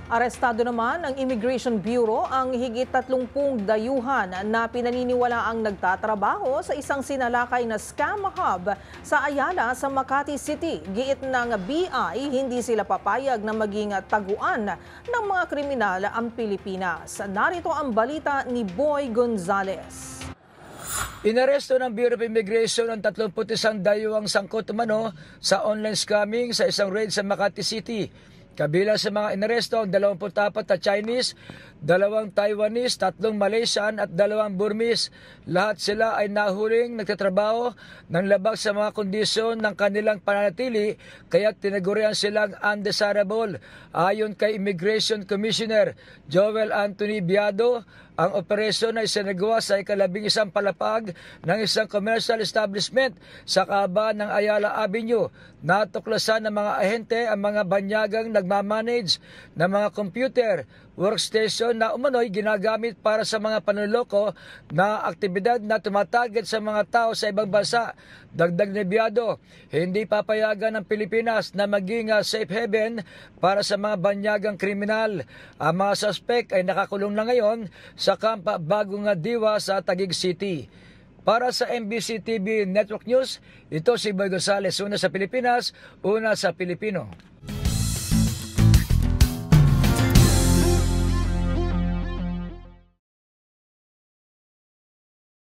Arestado naman ng Immigration Bureau ang higit 30 dayuhan na pinaniniwalaang nagtatrabaho sa isang sinalakay na scam hub sa Ayala sa Makati City. Giit ng BI, hindi sila papayag na maging taguan ng mga kriminal ang Pilipinas. Narito ang balita ni Boy Gonzales. Inaresto ng Bureau of Immigration ang 31 dayuhang sangkot umano sa online scamming sa isang raid sa Makati City. Kabilang sa mga inaresto ang 24 na Chinese, 2 Taiwanese, 3 Malaysian at 2 Burmese. Lahat sila ay nahuling nagtatrabaho ng labag sa mga kondisyon ng kanilang pananatili kaya tinagurian silang undesirable. Ayon kay Immigration Commissioner Joel Anthony Biado, ang operasyon ay sinagawa sa ika-11 palapag ng isang commercial establishment sa kahabaan ng Ayala Avenue. Natuklasan ng mga ahente ang mga banyagang nagmamanage ng mga computer, workstation na umano'y ginagamit para sa mga panloloko na aktibidad na tumatarget sa mga tao sa ibang bansa. Dagdag ni Biado, hindi papayagan ng Pilipinas na maging safe haven para sa mga banyagang kriminal. Ang mga suspect ay nakakulong na ngayon sa Kampa Bagong Diwa sa Taguig City. Para sa MBC TV Network News, ito si Boy Gonzales, una sa Pilipinas, una sa Pilipino.